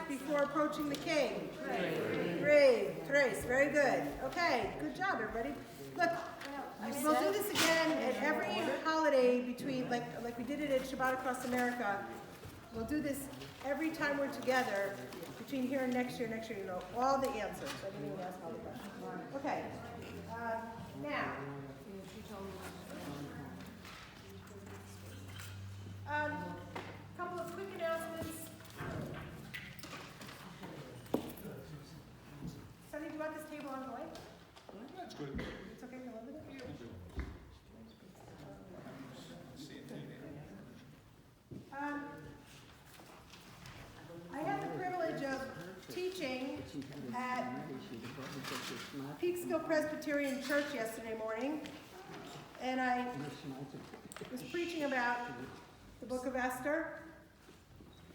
before approaching the king? Grave. Trace. Very good. Okay, good job, everybody. Look, we'll do this again at every holiday between, like we did it at Shabbat Across America. We'll do this every time we're together between here and next year. Next year, you know all the answers. I didn't even ask all the questions. Okay. Now. A couple of quick announcements. Sonny, do you want this table on the way? That's good. It's okay to live with it? I had the privilege of teaching at Peekskill Presbyterian Church yesterday morning, and I was preaching about the book of Esther,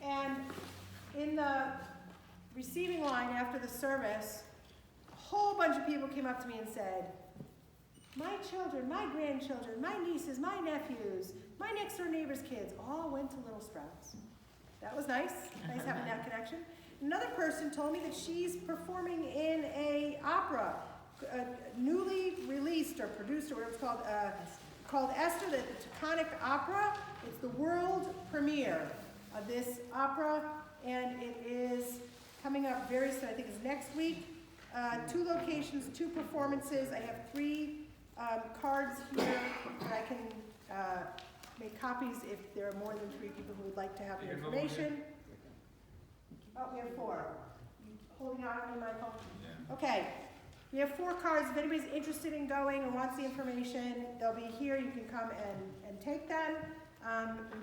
and in the receiving line after the service, a whole bunch of people came up to me and said, my children, my grandchildren, my nieces, my nephews, my next door neighbor's kids all went to Little Sprouts. That was nice having that connection. Another person told me that she's performing in a opera, newly released or produced, or whatever it's called Esther, the Taconic Opera. It's the world premiere of this opera, and it is coming up very soon. I think it's next week. 2 locations, 2 performances. I have 3 cards here that I can make copies if there are more than 3 people who would like to have the information. Oh, we have 4. You holding out on me, Michael? Yeah. Okay. We have 4 cards. If anybody's interested in going and wants the information, they'll be here. You can come and take them.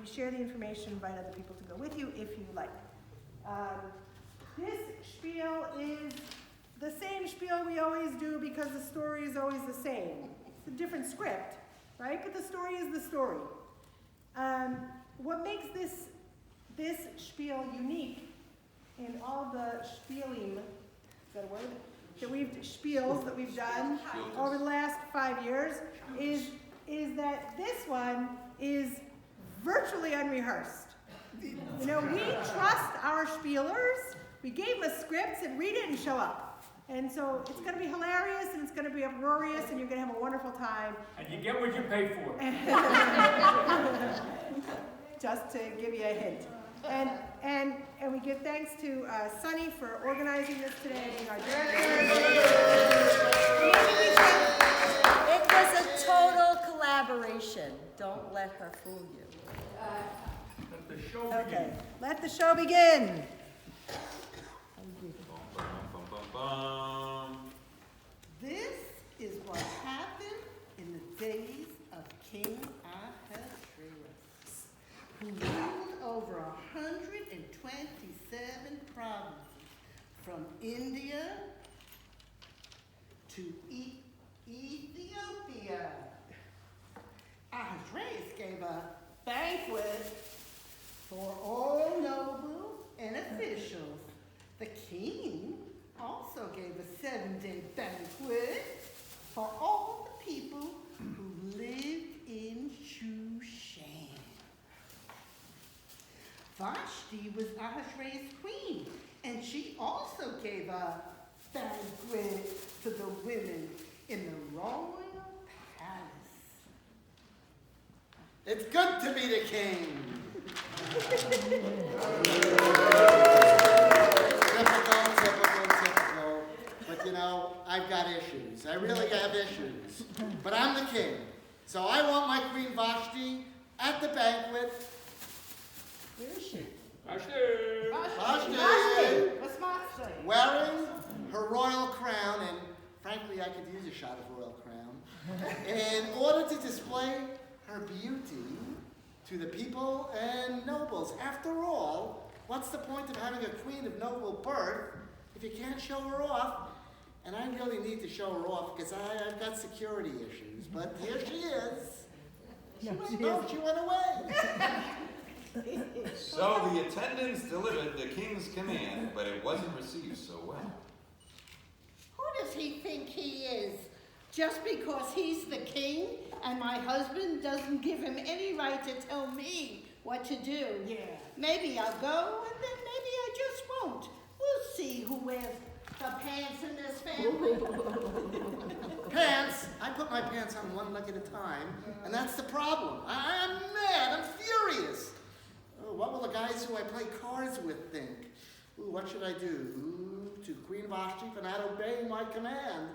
We share the information, invite other people to go with you if you like. This spiel is the same spiel we always do because the story is always the same. It's a different script, right? But the story is the story. What makes this spiel unique in all the spieling, is that a word? Spiels that we've done over the last 5 years is that this one is virtually unrehearsed. You know, we trust our spielers. We gave them a script and read it and show up. And so it's going to be hilarious and it's going to be uproarious and you're going to have a wonderful time. And you get what you pay for. Just to give you a hint. And we give thanks to Sunny for organizing this today, being our director. It was a total collaboration. Don't let her fool you. Let the show begin. Okay, let the show begin. This is what happened in the days of King Ahasuerus, who ruled over 127 provinces, from India to Ethiopia. Ahasuerus gave a banquet for all nobles and officials. The king also gave a 7-day banquet for all the people who lived in Shushan. Vashti was Ahasuerus' queen, and she also gave a banquet to the women in the royal palace. It's good to be the king. Typical. But you know, I've got issues. I really have issues. But I'm the king. So I want my Queen Vashti at the banquet. Where is she? Vashti! What's Vashti? Wearing her royal crown, and frankly, I could use a shot of royal crown, in order to display her beauty to the people and nobles. After all, what's the point of having a queen of noble birth if you can't show her off? And I really need to show her off because I've got security issues. But here she is. She went away. So the attendants delivered the king's command, but it wasn't received so well. Who does he think he is? Just because he's the king and my husband doesn't give him any right to tell me what to do. Yeah. Maybe I'll go and then maybe I just won't. dance on one leg at a time, and that's the problem. I'm mad. I'm furious. Oh, what will the guys who I play cards with think? Ooh, what should I do? Ooh, to Queen Vashti for not obeying my command.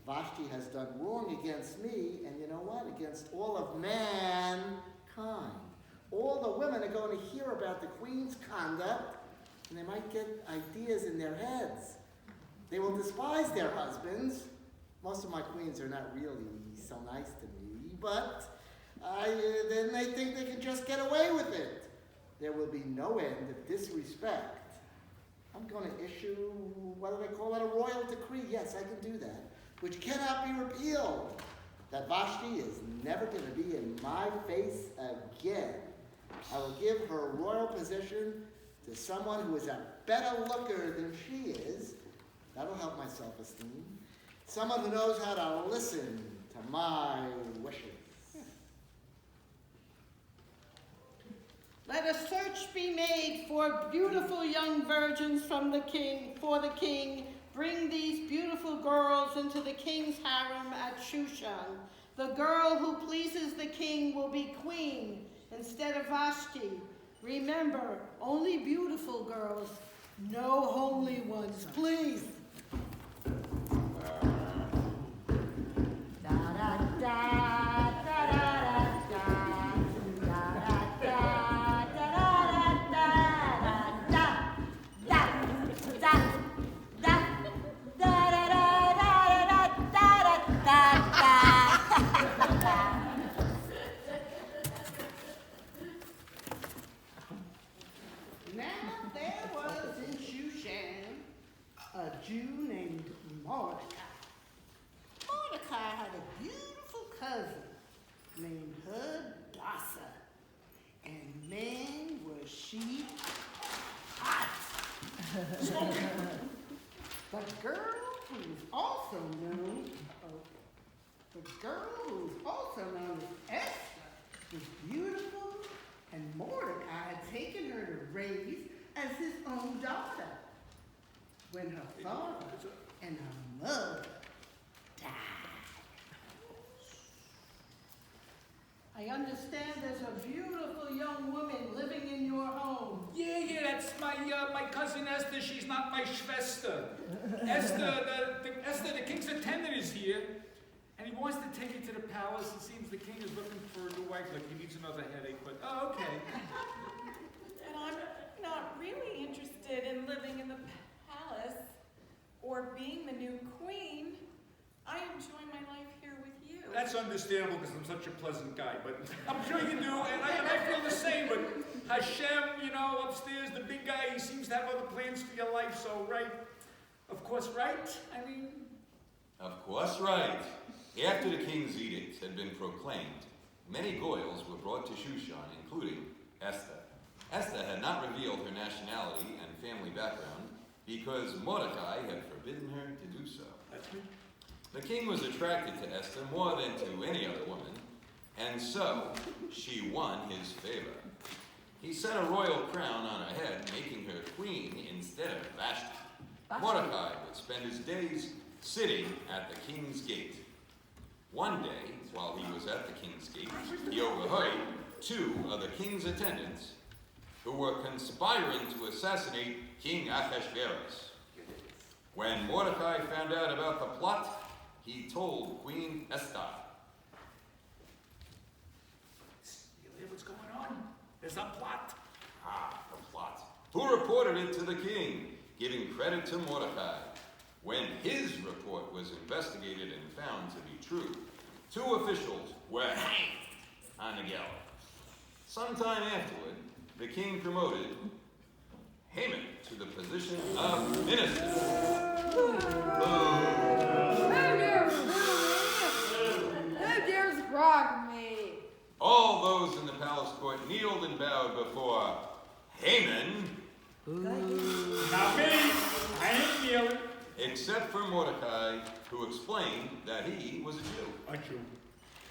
Vashti has done wrong against me, and you know what? Against all of mankind. All the women are going to hear about the queen's conduct, and they might get ideas in their heads. They will despise their husbands. Most of my queens are not really so nice to me, but then they think they can just get away with it. There will be no end of disrespect. I'm going to issue, what do they call it, a royal decree. Yes, I can do that, which cannot be repealed. That Vashti is never going to be in my face again. I will give her royal position to someone who is a better looker than she is. That'll help my self-esteem. Someone who knows how to listen to my wishes. Let a search be made for beautiful young virgins for the king. Bring these beautiful girls into the king's harem at Shushan. The girl who pleases the king will be queen instead of Vashti. Remember, only beautiful girls, no homely ones, please. Now there was in Shushan a Jew named Mordecai. Mordecai had a beautiful cousin named Hadassah, and man was she hot. The girl who was also known as Esther was beautiful, and Mordecai had taken her to raise as his own daughter. When her father and her mother died. I understand there's a beautiful young woman living in your home. Yeah, that's my cousin Esther. She's not my Schwester. Esther, the king's attendant is here, and he wants to take you to the palace. It seems the king is looking for a new wife, like he needs another headache, but, oh, okay. And I'm not really interested in living in the palace or being the new queen. I enjoy my life here with you. That's understandable because I'm such a pleasant guy, but I'm sure you do, and I feel the same, but Hashem, upstairs, the big guy, he seems to have other plans for your life, so, right? Of course, right? I mean... Of course, right. After the king's edict had been proclaimed, many Goyles were brought to Shushan, including Esther. Esther had not revealed her nationality and family background because Mordecai had forbidden her to do so. That's me. The king was attracted to Esther more than to any other woman, and so she won his favor. He set a royal crown on her head, making her queen instead of Vashti. Mordecai would spend his days sitting at the king's gate. One day, while he was at the king's gate, he overheard two of the king's attendants who were conspiring to assassinate King Ahasuerus. When Mordecai found out about the plot, he told Queen Esther. You hear what's going on? There's a plot. Ah, the plot. Who reported it to the king, giving credit to Mordecai. When his report was investigated and found to be true, 2 officials were hanged on the gallows. Sometime afterward, the king promoted Haman to the position of minister. Who dares grog me? All those in the palace court kneeled and bowed before Haman, Not me. I ain't kneeling. except for Mordecai, who explained that he was a Jew. A Jew.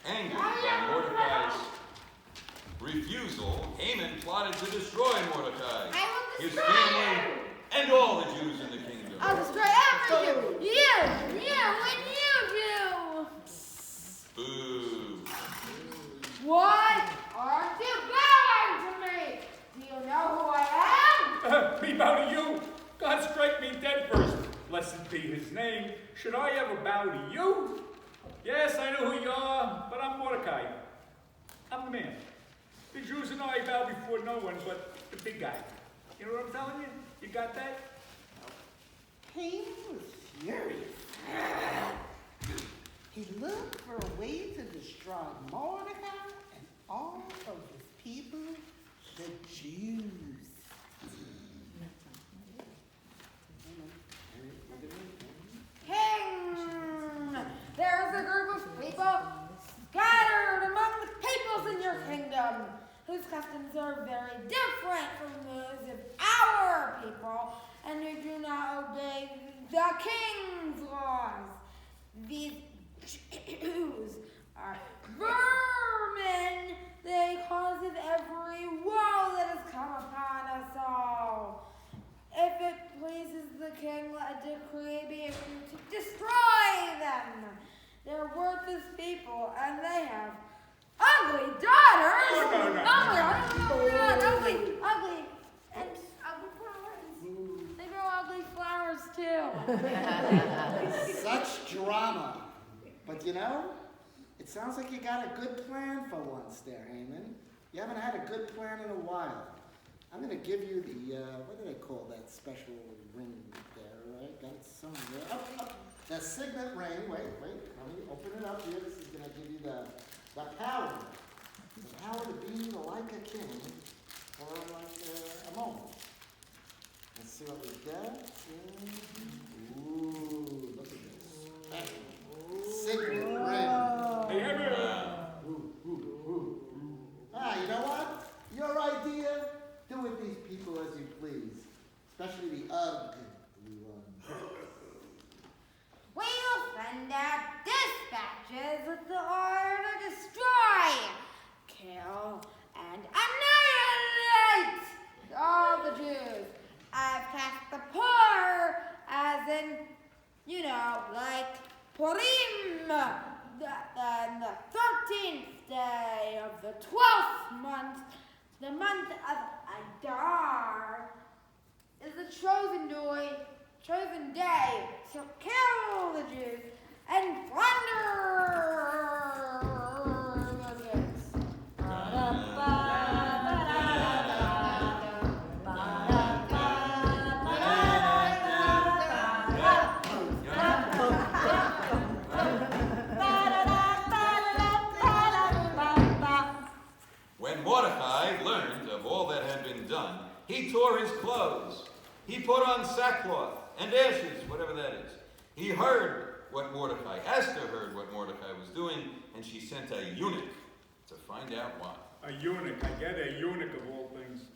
Angered by Mordecai's refusal, Haman plotted to destroy Mordecai, his family, and all the Jews in the kingdom. I'll destroy every Jew. You and you do. Boo. What? Aren't you bowing to me? Do you know who I am? Me bow to you? God strike me dead first. Blessed be his name. Should I ever bow to you? Yes, I know who you are, but I'm Mordecai. I'm the man. The Jews and I bow before no one but the big guy. You know what I'm telling you? You got that? Haman was furious. He looked for a way to destroy Mordecai and all of his people, the Jews. King! There's a group of people scattered among the peoples in your kingdom, whose customs are very different from those of our people, and who do not obey the king's laws. These Jews are vermin. They cause every woe that has come upon us all. If it pleases the king, let a decree be issued to destroy them. They're worthless people, and they have ugly daughters. No. Ugly, and ugly flowers. They grow ugly flowers too. Such drama. But you know, it sounds like you got a good plan for once there, Haman. You haven't had a good plan in a while. I'm going to give you the, what do they call that special ring there, right? Got it somewhere. Up. The signet ring. Wait. Let me open it up here. This is going to give you the power. The power to be like a king for like a moment. Let's see what we got. Ooh, look at this. Signet ring. Hey, Hammer! You know what? Your idea? Do with these people as you please, especially the ugly ones. We'll send out dispatches with the order to destroy, kill, and annihilate all the Jews. I've cast the poor, as in, like Purim, the 13th day of the 12th month. The month of Adar is the chosen day to kill the Jews and plunder the Jews. When Mordecai learned of all that had been done, he tore his clothes. He put on sackcloth and ashes, whatever that is. He heard what Esther heard what Mordecai was doing, and she sent a eunuch to find out why. A eunuch, I get a eunuch of all things.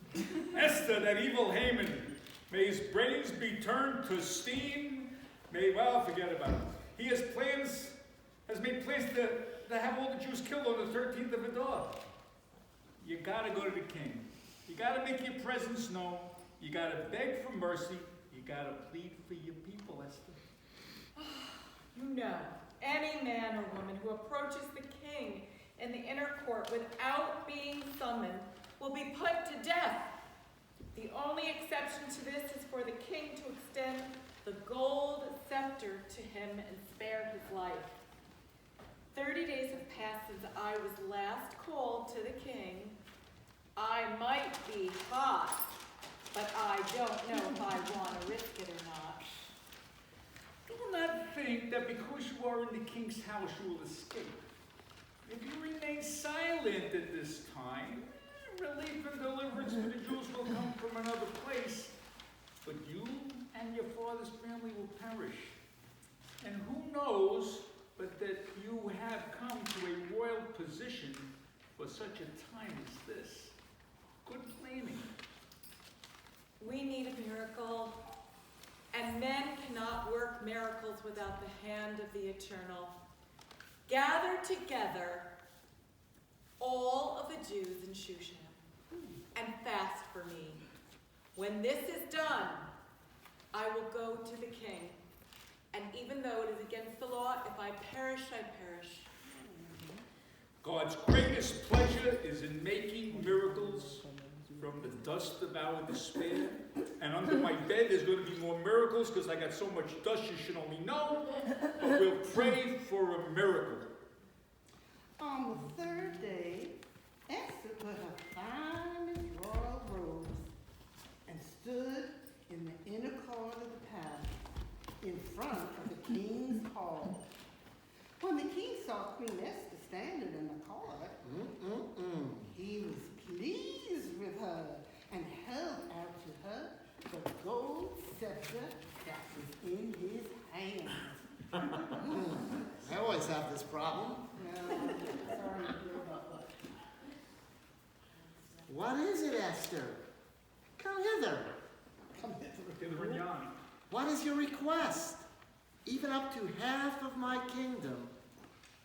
Esther, that evil Haman, may his brains be turned to steam. Forget about it. He has made plans to have all the Jews killed on the 13th of Adar. You gotta go to the king. You gotta make your presence known. You gotta beg for mercy. You gotta plead for your people, Esther. Any man or woman who approaches the king in the inner court without being summoned will be put to death. The only exception to this is for the king to extend the gold scepter to him and spare his life. 30 days have passed since I was last called to the king. I might be hot, but I don't know if I want to risk it or not. Do not think that because you are in the king's house you will escape. If you remain silent at this time, relief and deliverance for the Jews will come from another place, but you and your father's family will perish. And who knows but that you have come to a royal position for such a time as this. Good planning. We need a miracle, and men cannot work miracles without the hand of the Eternal. Gather together all of the Jews in Shushan and fast for me. When this is done, I will go to the king. And even though it is against the law, if I perish, I perish. God's greatest pleasure is in making miracles from the dust of our despair. And under my bed there's going to be more miracles because I got so much dust you should only know. But we'll pray for a miracle. On the third day, Esther put her finest royal robes and stood in the inner court of the palace, in front of the king's hall. When the king saw Queen Esther standing in the court, he was pleased with her and held out to her the gold scepter that was in his hand. I always have this problem. Sorry to hear about that. What is it, Esther? Come hither. Come here. Get the Rignani. What is your request? Even up to half of my kingdom.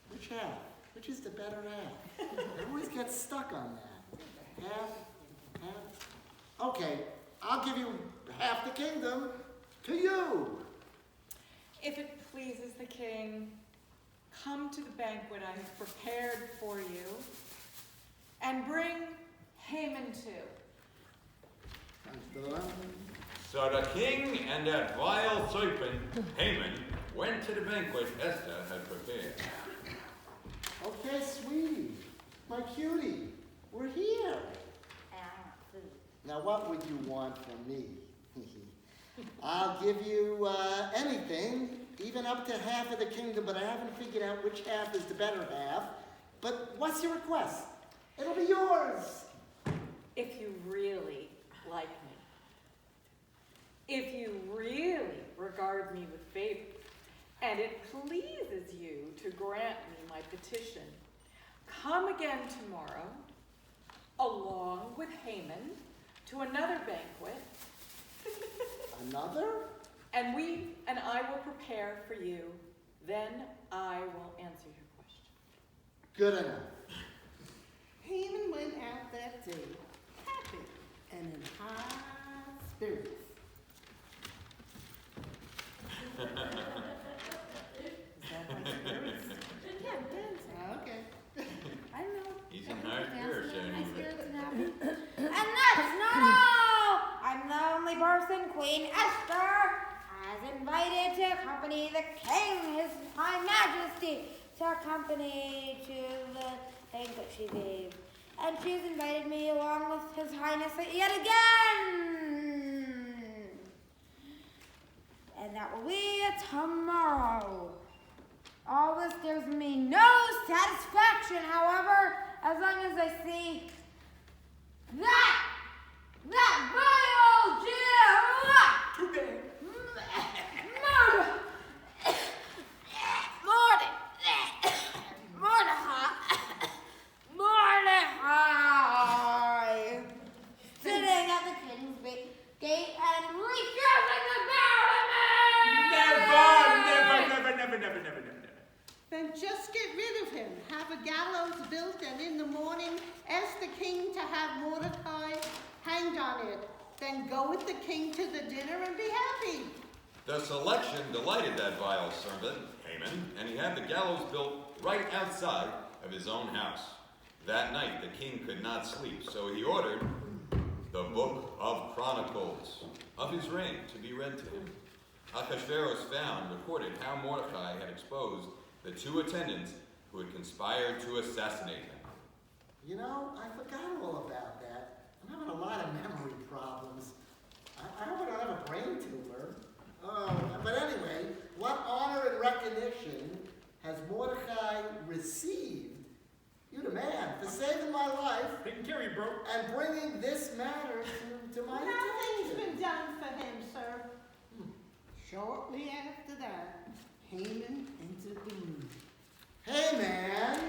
Which half? Which is the better half? I always get stuck on that. Half. Okay, I'll give you half the kingdom to you. If it pleases the king, come to the banquet I have prepared for you, and bring Haman too. Thanks, Bill. So the king and that vile serpent, Haman, went to the banquet Esther had prepared. Okay, sweetie, my cutie, we're here. Now, what would you want from me? I'll give you anything, even up to half of the kingdom, but I haven't figured out which half is the better half. But what's your request? It'll be yours. If you really like me, if you really regard me with favor, and it pleases you to grant me my petition, come again tomorrow, along with Haman, to another banquet. Another? And I will prepare for you. Then I will answer your question. Good enough. Haman went out that day, happy and in high spirits. Is that high spirits? Yeah, dancing. Okay. I know. He's in high spirits, Dancing, Annie. high spirits and happy. And that's not all! I'm the only person Queen Esther has invited to accompany the king, his high majesty, to accompany to the banquet she gave. And she's invited me along with his highness yet again. And that will be tomorrow. All this gives me no satisfaction, however, as long as I see that vile Jew Mordecai sitting at the king's gate and refusing to bow to me. Never. Then just get rid of him. Have a gallows built, and in the morning ask the king to have Mordecai hanged on it. Then go with the king to the dinner and be happy. The selection delighted that vile serpent, Haman, and he had the gallows built right outside of his own house. That night the king could not sleep, so he ordered the Book of Chronicles of his reign to be read to him. Ahasuerus found recorded how Mordecai had exposed the two attendants who had conspired to assassinate him. You know, I forgot all about that. I'm having a lot of memory problems. I hope I don't have a brain tumor. But anyway, what honor and recognition has Mordecai received? You the man, for saving my life Taking care of you, bro. and bringing this matter to my Nothing's attention. been done for him, sir. Shortly after that, Haman entered the room. Hey man!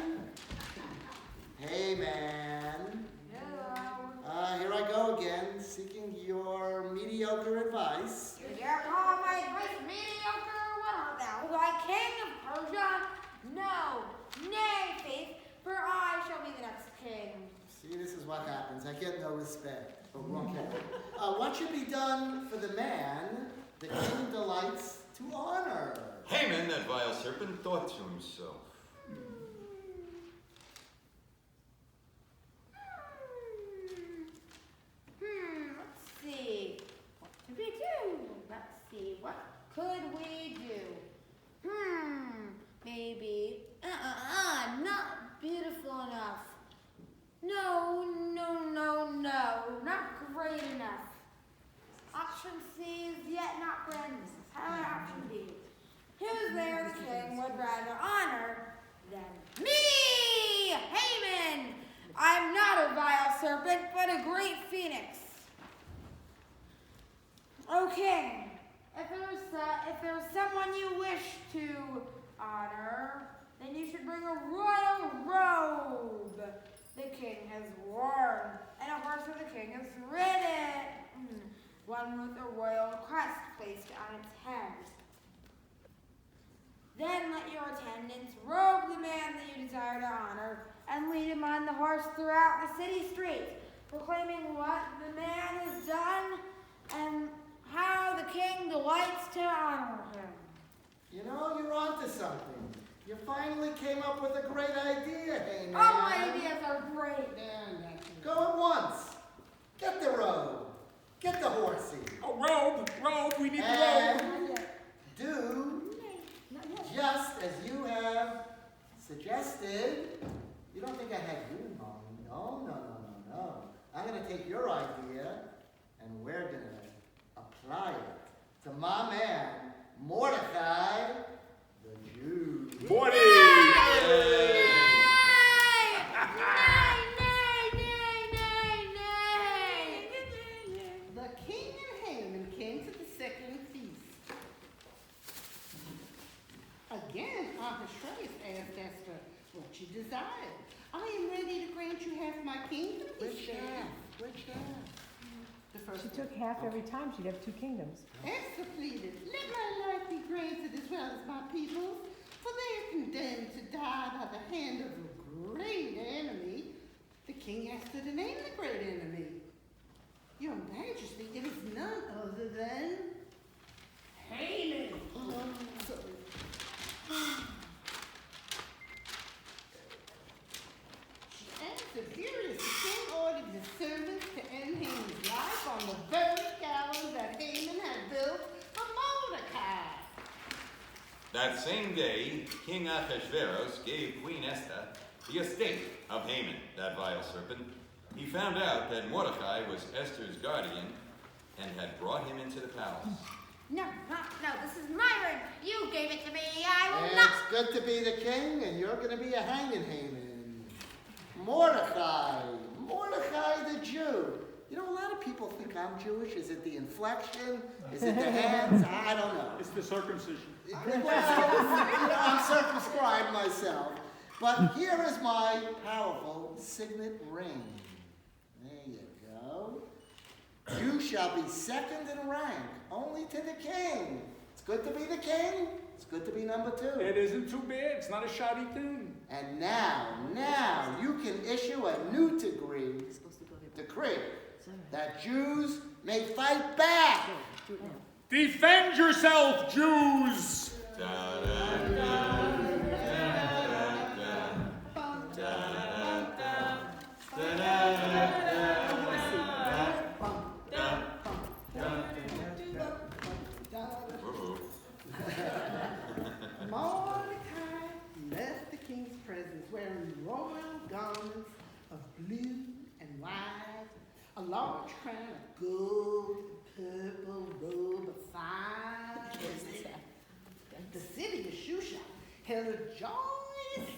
Hey man! Hello. Here I go again, seeking your mediocre advice. You dare call my advice mediocre? What art thou, thy king of Persia? No, nay, faith, for I shall be the next king. See, this is what happens. I get no respect. But okay. What should be done for the man the king delights to honor? Haman, that vile serpent, thought to himself, could we do? Maybe. Not beautiful enough. No, not great enough. Option C is yet not grand. How about option B? Who's there the king would rather honor than me, Haman? I'm not a vile serpent, but a great phoenix. O king, if there's someone you wish to honor, then you should bring a royal robe the king has worn, and a horse of the king has ridden, one with a royal crest placed on its head. Then let your attendants robe the man that you desire to honor and lead him on the horse throughout the city streets, proclaiming what the man has done and how the king delights to honor him. You know, you're onto something. You finally came up with a great idea, hey man. All my ideas are great. Go at once. Get the robe. Get the horsey. Oh, robe, we need the And robe. do just as you have suggested. You don't think I had you in mind? No. I'm going to take your idea and we're going to apply it to my man, Mordecai, the Jew. Morty! The king and Haman came to the second feast. Again, Ahasuerus asked Esther what she desired. I am ready to grant you half my kingdom, he said. Which half? The first She one. took half every time. She'd have 2 kingdoms. Esther pleaded, let my life be granted as well as my people's, for they are condemned to die by the hand of a great enemy. The king asked her to name the great enemy. Your Majesty, it is none other than Haman. She answered, furious, the king ordered his servants to end Haman's life on the very gallows that Haman had built for Mordecai. That same day, King Ahasuerus gave Queen Esther the estate of Haman, that vile serpent. He found out that Mordecai was Esther's guardian and had brought him into the palace. No, this is my ring. You gave it to me. I will And not. it's good to be the king, and you're going to be a hanging Haman. Mordecai the Jew. You know, a lot of people think I'm Jewish. Is it the inflection? Is it the hands? I don't know. It's the circumcision. Well, I'm circumscribed myself. But here is my powerful signet ring. There you go. You shall be second in rank, only to the king. It's good to be the king. It's good to be number 2. It isn't too bad. It's not a shoddy thing. And now you can issue a new decree that Jews may fight back. Defend yourself, Jews! Mordecai left the king's presence wearing royal garments of blue and white, a large crown of gold, purple robe of fine. The city of Shushan held a joyous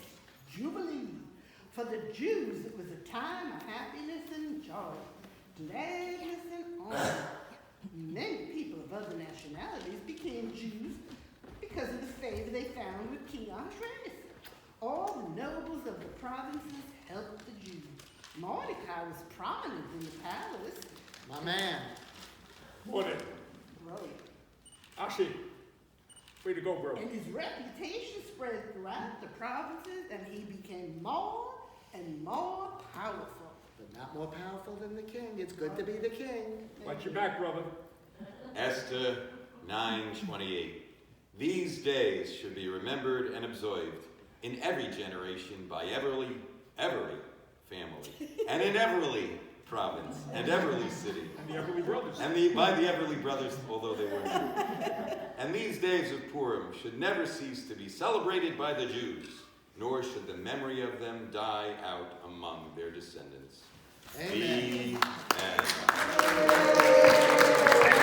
jubilee. For the Jews, it was a time of happiness and joy, gladness and honor. Many people of other nationalities became Jews because of the favor they found with King Ahasuerus. All the nobles of the provinces helped the Jews. Mordecai was prominent in the palace. My man. Morty. Bro. Ashi. Way to go, bro. And his reputation spread throughout the provinces, and he became more and more powerful. But not more powerful than the king. It's good to be the king. Watch your back, brother. Esther 9:28. These days should be remembered and observed in every generation by every family, and in every province and Everly city. And the Everly Brothers. And by the Everly brothers, although they weren't Jews. And these days of Purim should never cease to be celebrated by the Jews, nor should the memory of them die out among their descendants. Amen. Amen.